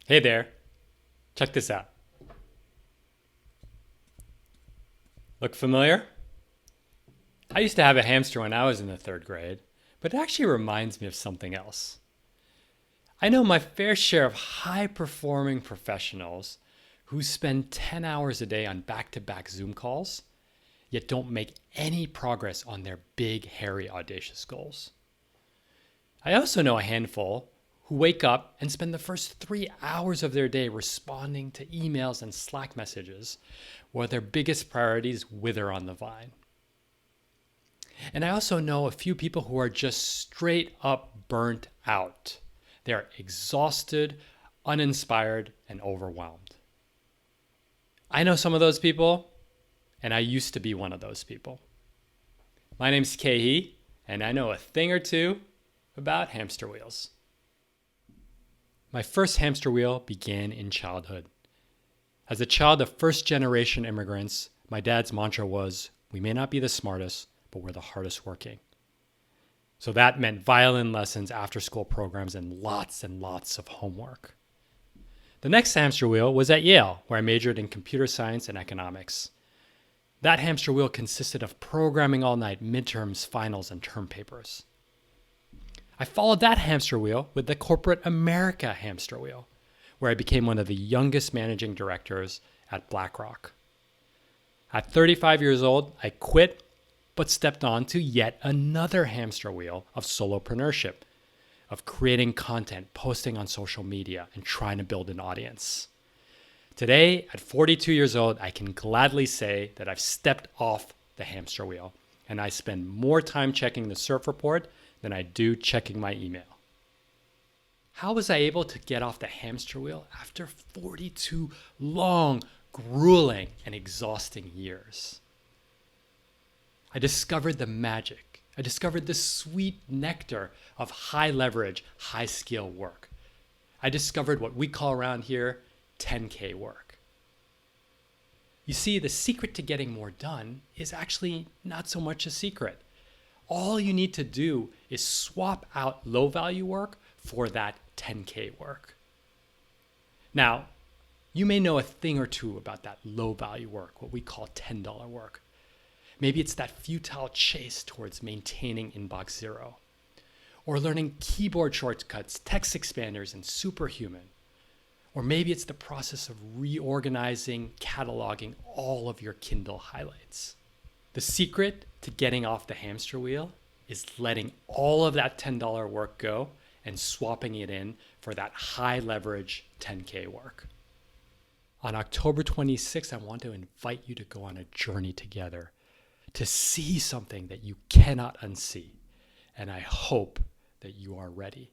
Hey there, check this out. Look familiar? I used to have a hamster when I was in the third grade, but it actually reminds me of something else. I know my fair share of high performing professionals who spend 10 hours a day on back to back Zoom calls, yet don't make any progress on their big, hairy, audacious goals. I also know a handful who wake up and spend the first 3 hours of their day responding to emails and Slack messages while their biggest priorities wither on the vine. And I also know a few people who are just straight up burnt out. They are exhausted, uninspired, and overwhelmed. I know some of those people, and I used to be one of those people. My name's Kehi, and I know a thing or two about hamster wheels. My first hamster wheel began in childhood. As a child of first generation immigrants, my dad's mantra was, "We may not be the smartest, but we're the hardest working." So that meant violin lessons, after school programs, and lots of homework. The next hamster wheel was at Yale, where I majored in computer science and economics. That hamster wheel consisted of programming all night, midterms, finals, and term papers. I followed that hamster wheel with the corporate America hamster wheel, where I became one of the youngest managing directors at BlackRock. At 35 years old, I quit, but stepped on to yet another hamster wheel of solopreneurship, of creating content, posting on social media, and trying to build an audience. Today, at 42 years old, I can gladly say that I've stepped off the hamster wheel, and I spend more time checking the surf report than I do checking my email. How was I able to get off the hamster wheel after 42 long, grueling, and exhausting years? I discovered the magic. I discovered the sweet nectar of high leverage, high skill work. I discovered what we call around here 10K work. You see, the secret to getting more done is actually not so much a secret. All you need to do is swap out low value work for that 10K work. Now, you may know a thing or two about that low value work, what we call $10 work. Maybe it's that futile chase towards maintaining inbox zero, or learning keyboard shortcuts, text expanders, and superhuman. Or maybe it's the process of reorganizing, cataloging all of your Kindle highlights. The secret to getting off the hamster wheel is letting all of that $10 work go and swapping it in for that high leverage 10K work. On October 26th, I want to invite you to go on a journey together to see something that you cannot unsee. And I hope that you are ready.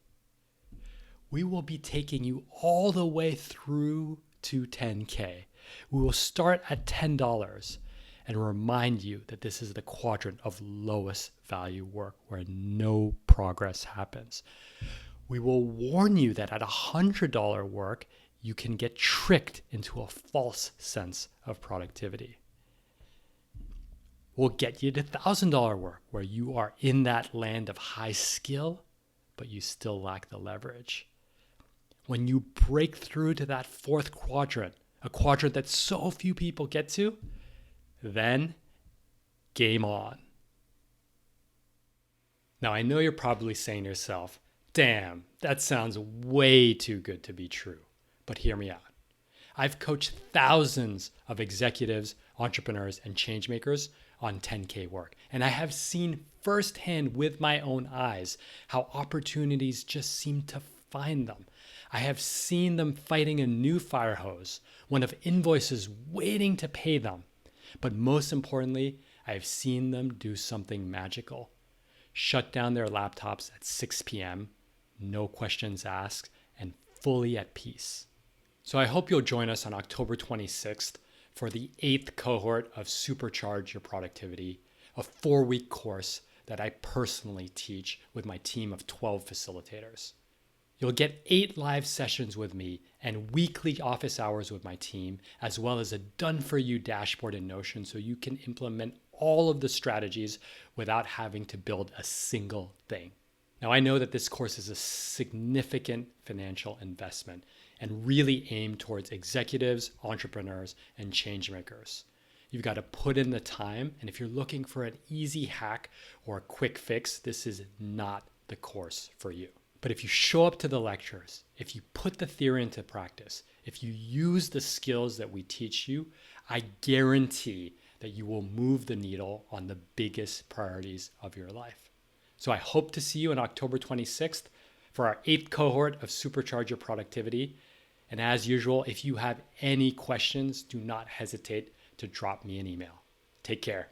We will be taking you all the way through to 10K. We will start at $10 and remind you that this is the quadrant of lowest value work where no progress happens. We will warn you that at $100 work, you can get tricked into a false sense of productivity. We'll get you to $1,000 work where you are in that land of high skill, but you still lack the leverage. When you break through to that fourth quadrant, a quadrant that so few people get to, then game on. Now, I know you're probably saying to yourself, damn, that sounds way too good to be true. But hear me out. I've coached thousands of executives, entrepreneurs, and change makers on 10K work. And I have seen firsthand with my own eyes how opportunities just seem to find them. I have seen them fighting a new fire hose, one of invoices waiting to pay them. But most importantly, I have seen them do something magical. Shut down their laptops at 6 p.m., no questions asked, and fully at peace. So I hope you'll join us on October 26th for the 8th cohort of Supercharge Your Productivity, a 4-week course that I personally teach with my team of 12 facilitators. You'll get 8 live sessions with me and weekly office hours with my team, as well as a done-for-you dashboard in Notion so you can implement all of the strategies without having to build a single thing. Now, I know that this course is a significant financial investment, and really aim towards executives, entrepreneurs, and change makers. You've got to put in the time, and if you're looking for an easy hack or a quick fix, this is not the course for you. But if you show up to the lectures, if you put the theory into practice, if you use the skills that we teach you, I guarantee that you will move the needle on the biggest priorities of your life. So I hope to see you on October 26th for our 8th cohort of Supercharge Your Productivity. And as usual, if you have any questions, do not hesitate to drop me an email. Take care.